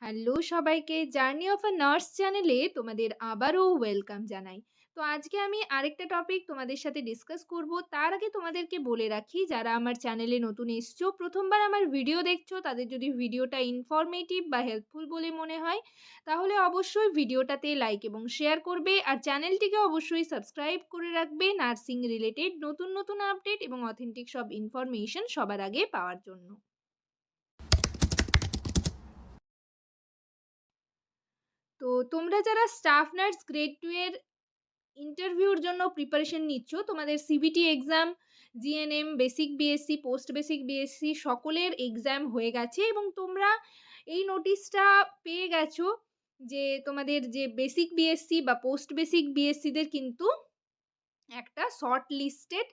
Hello সবাইকে, journey of a nurse চ্যানেলে তোমাদের আবারও ওয়েলকাম জানাই। তো আজকে আমি আরেকটা টপিক তোমাদের সাথে ডিসকাস করব। তার আগে তোমাদেরকে বলে রাখি, যারা আমার চ্যানেলে নতুন এসছো, প্রথমবার আমার ভিডিও দেখছো, তাদের যদি ভিডিওটা ইনফরমেটিভ বা হেল্পফুল বলে মনে হয়, তাহলে অবশ্যই ভিডিওটাতে লাইক এবং শেয়ার করবে, আর চ্যানেলটিকে অবশ্যই সাবস্ক্রাইব করে রাখবে নার্সিং রিলেটেড নতুন নতুন আপডেট এবং অথেন্টিক সব ইনফরমেশন সবার আগে পাওয়ার জন্য। তো তোমরা যারা স্টাফ নার্স গ্রেড 2 এর ইন্টারভিউর জন্য প্রিপারেশন নিচ্ছ, তোমাদের CBT exam, GNM, basic BSc, post basic BSc সকলের এক্সাম হয়ে গেছে এবং তোমরা এই নোটিশটা পেয়ে গেছো যে তোমাদের যে বেসিক বিএসসি বা পোস্ট বেসিক বিএসসিদের কিন্তু একটা শর্ট লিস্টেড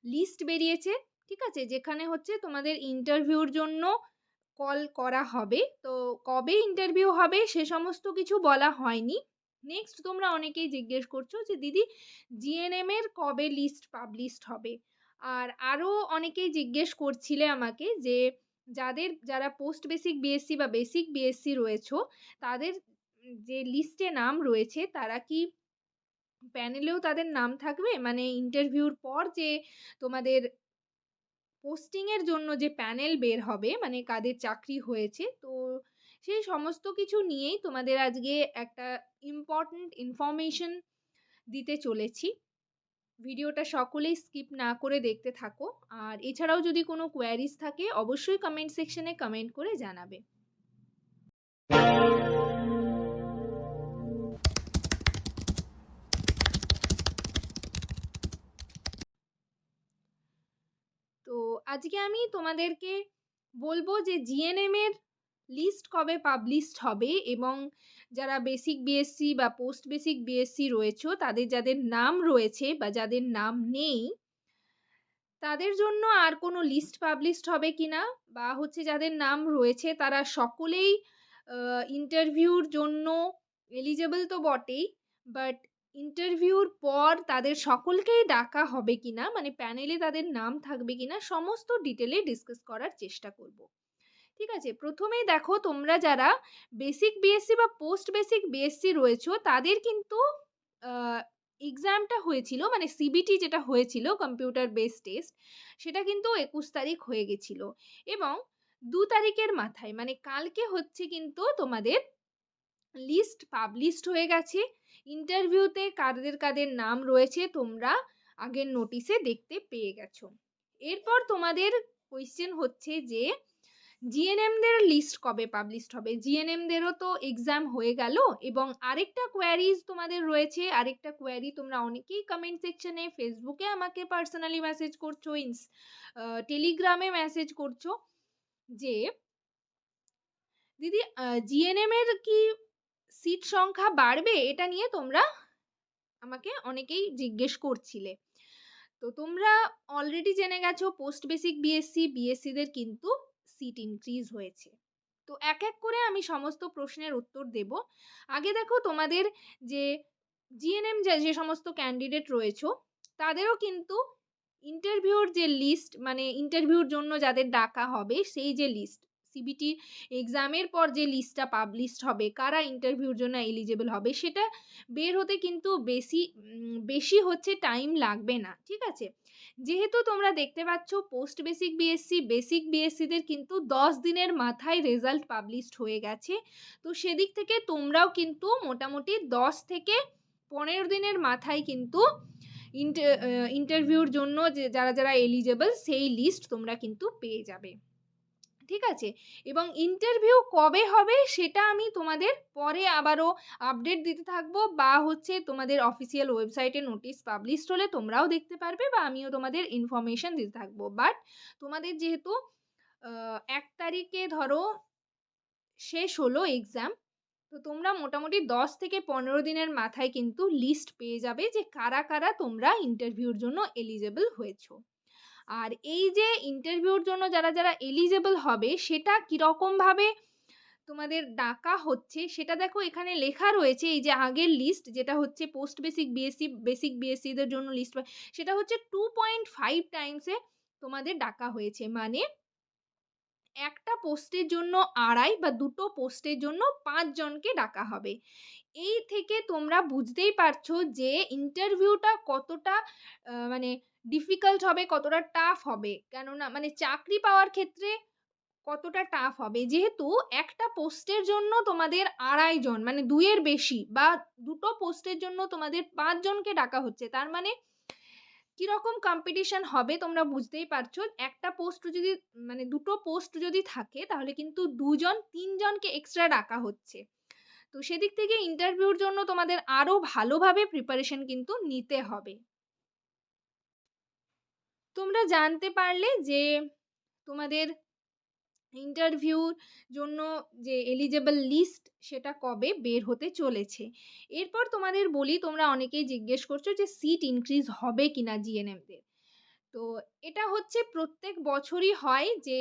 লিস্ট বেরিয়েছে। ঠিক আছে, যেখানে হচ্ছে তোমাদের ইন্টারভিউর জন্য কল করা হবে। তো কবে ইন্টারভিউ হবে সে সমস্ত কিছু বলা হয়নি। নেক্সট, তোমরা অনেকেই জিজ্ঞেস করছো যে দিদি, জিএনএম এর কবে লিস্ট পাবলিশড হবে? আর আরও অনেকেই জিজ্ঞেস করছিলে আমাকে যে যারা পোস্ট বেসিক বিএসসি বা বেসিক বিএসসি রয়েছো, তাদের যে লিস্টে নাম রয়েছে, তারা কি প্যানেলেও তাদের নাম থাকবে? মানে ইন্টারভিউর পর যে তোমাদের পোস্টিংয়ের জন্য যে প্যানেল বের হবে, মানে কাদের চাকরি হয়েছে, তো সেই সমস্ত কিছু নিয়েই তোমাদের আজকে একটা ইম্পর্ট্যান্ট ইনফরমেশন দিতে চলেছি। ভিডিওটা সকলেই স্কিপ না করে দেখতে থাকো। আর এছাড়াও যদি কোনো কোয়ারিজ থাকে, অবশ্যই কমেন্ট সেকশনে কমেন্ট করে জানাবে। তো আজকে আমি তোমাদেরকে বলবো যে জিএনএম এর লিস্ট কবে পাবলিশড হবে এবং যারা বেসিক বিএসসি বা পোস্ট বেসিক বিএসসি রয়েছে, তাদের যাদের নাম রয়েছে বা যাদের নাম নেই, তাদের জন্য আর কোনো লিস্ট পাবলিশড হবে কিনা, বা হচ্ছে যাদের নাম রয়েছে তারা সকলেই ইন্টারভিউর জন্য এলিজেবল তো বটেই, বাট ইন্টারভিউর পর তাদের সকলকেই ডাকা হবে কিনা, মানে প্যানেলে তাদের নাম থাকবে কিনা, সমস্ত ডিটেলে ডিসকাস করার চেষ্টা করব। ঠিক আছে, প্রথমেই দেখো, তোমরা যারা বেসিক বিএসসি বা পোস্ট বেসিক বিএসসি রয়েছো, তাদের কিন্তু এক্সামটা হয়েছিল, মানে সিবিটি যেটা হয়েছিল, কম্পিউটার বেস টেস্ট, সেটা কিন্তু 21 তারিখ হয়ে গেছিল এবং 2 তারিখের মাথায়, মানে কালকে হচ্ছে কিন্তু তোমাদের লিস্ট পাবলিশড হয়ে গেছে। ইন্টারভিউতে কাদের কাদের নাম রয়েছে তোমরা আগের নোটিশে দেখতে পেয়ে গেছো। এরপর তোমাদের কোয়েশ্চেন হচ্ছে যে জিএনএমদের লিস্ট কবে পাবলিশড হবে? জিএনএমদেরও তো এক্সাম হয়ে গেল এবং আরেকটা কোয়ারিজ তোমাদের রয়েছে, আরেকটা কোয়ারি তোমরা অনেকেই কমেন্ট সেকশনে, ফেসবুকে আমাকে পার্সোনালি মেসেজ করছো, টেলিগ্রামে মেসেজ করছো যে দিদি, জিএনএম এর কি সিট সংখ্যা বাড়বে? এটা নিয়ে তোমরা আমাকে অনেকেই জিজ্ঞেস করছিলে। তো তোমরা অলরেডি জেনে গেছো পোস্ট বেসিক বিএসসি বিএসসিদের কিন্তু সিট ইনক্রিজ হয়েছে। তো এক এক করে আমি সমস্ত প্রশ্নের উত্তর দেব। আগে দেখো, তোমাদের যে জিএনএম যে সমস্ত ক্যান্ডিডেট রয়েছো, তাদেরও কিন্তু ইন্টারভিউর যে লিস্ট, মানে ইন্টারভিউর জন্য যাদের ডাকা হবে, সেই যে লিস্ট, সিবিটি এক্সামের পর যে লিস্টটা পাবলিশড হবে, কারা ইন্টারভিউর জন্য এলিজেবল হবে, সেটা বের হতে কিন্তু বেশি হচ্ছে টাইম লাগবে না। ঠিক আছে, যেহেতু তোমরা দেখতে পাচ্ছ পোস্ট বেসিক বিএসসি বেসিক বিএসসিদের কিন্তু 10 দিনের মাথায় রেজাল্ট পাবলিশড হয়ে গেছে। তো সেদিক থেকে তোমরাও কিন্তু মোটামুটি 10 থেকে 15 দিনের মাথায় কিন্তু ইন্টারভিউর জন্য যে যারা যারা এলিজেবল, সেই লিস্ট তোমরা কিন্তু পেয়ে যাবে। ঠিক আছে, এবং ইন্টারভিউ কবে হবে সেটা আমি তোমাদের পরে আবারও আপডেট দিতে থাকবো, বা হচ্ছে তোমাদের অফিসিয়াল ওয়েবসাইটে নোটিশ পাবলিশড হলে তোমরাও দেখতে পারবে, বা আমিও তোমাদের ইনফরমেশন দিতে থাকবো। বাট তোমাদের যেহেতু 1 তারিখে ধরো শেষ হলো এক্সাম, তো তোমরা মোটামুটি 10 থেকে 15 দিনের মাথায় কিন্তু লিস্ট পেয়ে যাবে যে কারা কারা তোমরা ইন্টারভিউর জন্য এলিজেবল হয়েছো। আর এই যে ইন্টারভিউর জন্য যারা যারা এলিজেবল হবে, সেটা কীরকমভাবে তোমাদের ডাকা হচ্ছে সেটা দেখো, এখানে লেখা রয়েছে। এই যে আগের লিস্ট, যেটা হচ্ছে পোস্ট বেসিক বিএসসি বেসিক বিএসসিদের জন্য লিস্ট, সেটা হচ্ছে 2.5 টাইমসে তোমাদের ডাকা হয়েছে, মানে একটা পোস্টের জন্য 2.5 বা 2টো পোস্টের জন্য 5 জনকে ডাকা হবে। এই থেকে তোমরা বুঝতেই পারছো যে ইন্টারভিউটা কতটা মানে ডিফিকাল্ট হবে, কতটা টাফ হবে। কেননা মানে চাকরি পাওয়ার ক্ষেত্রে কতটা টাফ হবে। যেহেতু একটা পোস্টের জন্য তোমাদের 2.5 জন মানে 2 এর বেশি বা 2টো পোস্টের জন্য তোমাদের 5 জনকে ডাকা হচ্ছে। তার মানে কিরকম কম্পিটিশন হবে তোমরা বুঝতেই পারছো। একটা পোস্ট যদি মানে 2টো পোস্ট যদি থাকে তাহলে কিন্তু 2 জন 3 জনকে এক্সট্রা ডাকা হচ্ছে। তো সেদিক থেকে ইন্টারভিউর জন্য তোমাদের আরো ভালোভাবে প্রিপারেশন কিন্তু নিতে হবে। তোমরা জানতে পারলে যে তোমাদের ইন্টারভিউর জন্য যে এলিজেবল লিস্ট সেটা কবে বের হতে চলেছে। এরপর তোমাদের বলি, তোমরা অনেকেই জিজ্ঞেস করছো যে সিট ইনক্রিজ হবে কিনা জিএনএমদের। তো এটা হচ্ছে প্রত্যেক বছরই হয় যে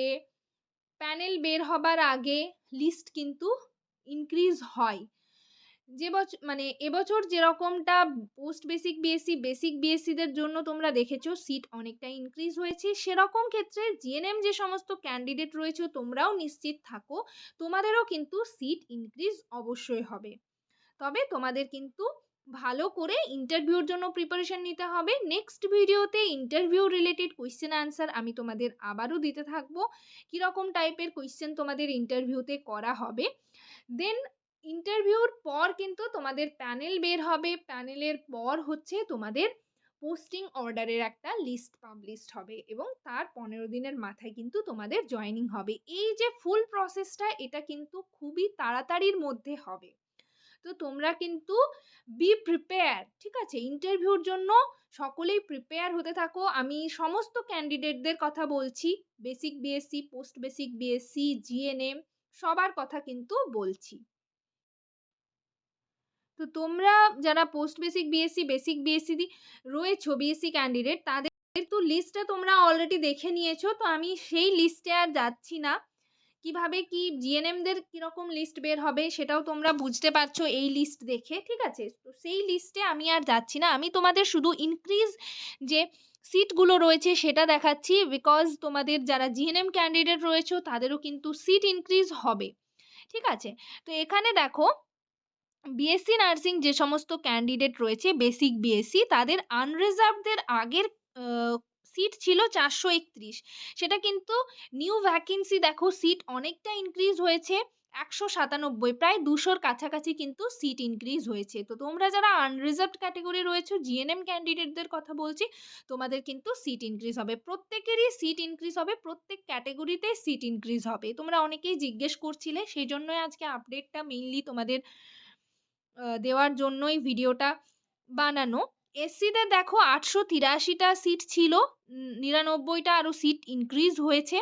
প্যানেল বের হবার আগে লিস্ট কিন্তু ইনক্রিজ হয়। যে মানে এবছর যেরকমটা পোস্ট বেসিক বিএসসি, বেসিক বিএসসিদের জন্য তোমরা দেখেছো সিট অনেকটা ইনক্রিজ হয়েছে, সেরকম ক্ষেত্রে জিএনএম যে সমস্ত ক্যান্ডিডেট রয়েছে তোমরাও নিশ্চিত থাকো তোমাদেরও কিন্তু সিট ইনক্রিজ অবশ্যই হবে। তবে তোমাদের কিন্তু ভালো করে ইন্টারভিউর জন্য প্রিপারেশন নিতে হবে। নেক্সট ভিডিওতে ইন্টারভিউ রিলেটেড কোয়েশ্চেন আনসার আমি তোমাদের আবারও দিতে থাকবো, কীরকম টাইপের কোয়েশ্চেন তোমাদের ইন্টারভিউতে করা হবে। দেন ইন্টারভিউর পর কিন্তু তোমাদের প্যানেল বের হবে, প্যানেলের পর হচ্ছে তোমাদের পোস্টিং অর্ডারের একটা লিস্ট পাবলিশড হবে এবং তার 15 দিনের মাথায় কিন্তু তোমাদের জয়েনিং হবে। এই যে ফুল প্রসেসটা এটা কিন্তু খুবই তাড়াতাড়ির মধ্যে হবে। তো তোমরা কিন্তু বি প্রিপেয়ার, ঠিক আছে? ইন্টারভিউর জন্য সকলেই প্রিপেয়ার হতে থাকো। আমি সমস্ত ক্যান্ডিডেটদের কথা বলছি, basic BSc, post basic BSc, GNM সবার কথা কিন্তু বলছি। তো তোমরা যারা post basic BSc, basic BSc রয়েছো বিএসসি ক্যান্ডিডেট, তাদের তো লিস্টটা তোমরা অলরেডি দেখে নিয়েছো। তো আমি সেই লিস্টে আর যাচ্ছি না। কিভাবে কি জিএনএমদের কীরকম লিস্ট বের হবে সেটাও তোমরা বুঝতে পারছো এই লিস্ট দেখে, ঠিক আছে? তো সেই লিস্টে আমি আর যাচ্ছি না। আমি তোমাদের শুধু ইনক্রিজ যে সিটগুলো রয়েছে সেটা দেখাচ্ছি, বিকজ তোমাদের যারা জিএনএম ক্যান্ডিডেট রয়েছো তাদেরও কিন্তু সিট ইনক্রিজ হবে, ঠিক আছে? তো এখানে দেখো বিএসসি নার্সিং যে সমস্ত ক্যান্ডিডেট রয়েছে বেসিক বিএসসি, তাদের আনরিজার্ভদের আগের সিট ছিল 431, সেটা কিন্তু নিউ ভ্যাকেন্সি দেখো সিট অনেকটা ইনক্রিজ হয়েছে 197, প্রায় 200-র কাছাকাছি কিন্তু সিট ইনক্রিজ হয়েছে। তো তোমরা যারা আনরিজার্ভড ক্যাটেগরি রয়েছে জিএনএম ক্যান্ডিডেটদের কথা বলছি, তোমাদের কিন্তু সিট ইনক্রিজ হবে, প্রত্যেকেরই সিট ইনক্রিজ হবে, প্রত্যেক ক্যাটেগরিতে সিট ইনক্রিজ হবে। তোমরা অনেকেই জিজ্ঞেস করছিলে, সেই জন্যই আজকে আপডেটটা মেইনলি তোমাদের দেওয়ার জন্যই ভিডিওটা বানানো। এসসিদের দেখো 883টা সিট ছিল, 99টা আরও সিট ইনক্রিজ হয়েছে।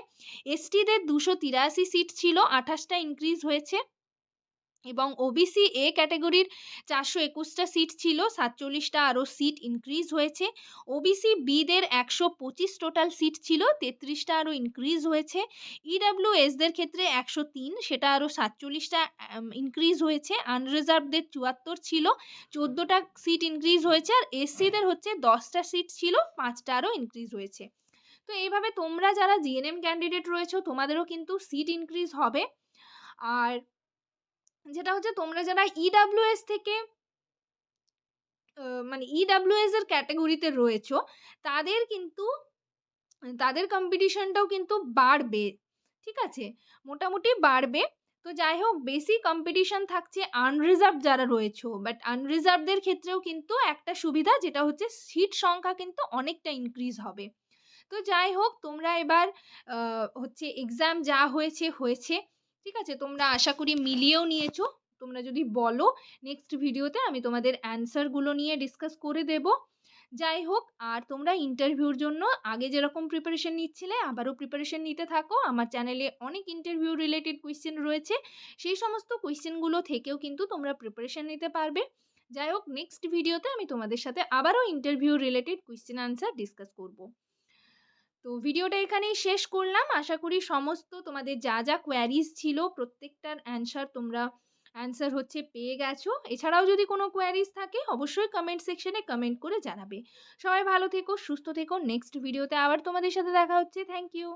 এসটিদের 283 সিট ছিল, 28টা ইনক্রিজ হয়েছে। এবং ওবিসি এ ক্যাটাগরির 421টা সিট ছিল, 47টা আরও সিট ইনক্রিজ হয়েছে। ওবিসি বিদের 125 টোটাল সিট ছিল, 33টা আরও ইনক্রিজ হয়েছে। ইডাব্লিউএসদের ক্ষেত্রে 103, সেটা আরও 47টা ইনক্রিজ হয়েছে। আনরিজার্ভদের 74 ছিল, 14টা সিট ইনক্রিজ হয়েছে। আর এসসিদের হচ্ছে 10টা সিট ছিল, 5টা আরও ইনক্রিজ হয়েছে। তো এইভাবে তোমরা যারা জিএনএম ক্যান্ডিডেট রয়েছো তোমাদেরও কিন্তু সিট ইনক্রিজ হবে। আর যেটা হচ্ছে তোমরা যারা ইডাব্লিউএস থেকে মানে ইডাব্লিউএস এর ক্যাটাগরিতে রয়েছো তাদের কিন্তু তাদের কম্পিটিশনটাও কিন্তু বাড়বে, ঠিক আছে? মোটামুটি বাড়বে। তো যাই হোক, বেশি কম্পিটিশন থাকছে আনরিজার্ভ যারা রয়েছো, বাট আনরিজার্ভদের ক্ষেত্রেও কিন্তু একটা সুবিধা, যেটা হচ্ছে সিট সংখ্যা কিন্তু অনেকটা ইনক্রিজ হবে। তো যাই হোক, তোমরা এবার হচ্ছে এক্সাম যা হয়েছে, ঠিক আছে? তোমরা আশা করি মিলিয়েও নিয়েছো। তোমরা যদি বলো নেক্সট ভিডিওতে আমি তোমাদের অ্যান্সারগুলো নিয়ে ডিসকাস করে দেব। যাই হোক, আর তোমরা ইন্টারভিউর জন্য আগে যেরকম প্রিপারেশন নিচ্ছিলে আবারও প্রিপারেশন নিতে থাকো। আমার চ্যানেলে অনেক ইন্টারভিউ রিলেটেড কোয়েশ্চেন রয়েছে, সেই সমস্ত কোয়েশ্চেনগুলো থেকেও কিন্তু তোমরা প্রিপারেশন নিতে পারবে। যাই হোক, নেক্সট ভিডিওতে আমি তোমাদের সাথে আবারও interview related question answer discuss করব। তো ভিডিওটা এখানেই শেষ করলাম। আশা করি সমস্ত তোমাদের যা যা কোয়ারিজ ছিল প্রত্যেকটার অ্যান্সার হচ্ছে পেয়ে গেছো। এছাড়াও যদি কোনো কোয়ারিজ থাকে অবশ্যই কমেন্ট সেকশনে কমেন্ট করে জানাবে। সবাই ভালো থেকো, সুস্থ থেকো। নেক্সট ভিডিওতে আবার তোমাদের সাথে দেখা হচ্ছে। Thank you.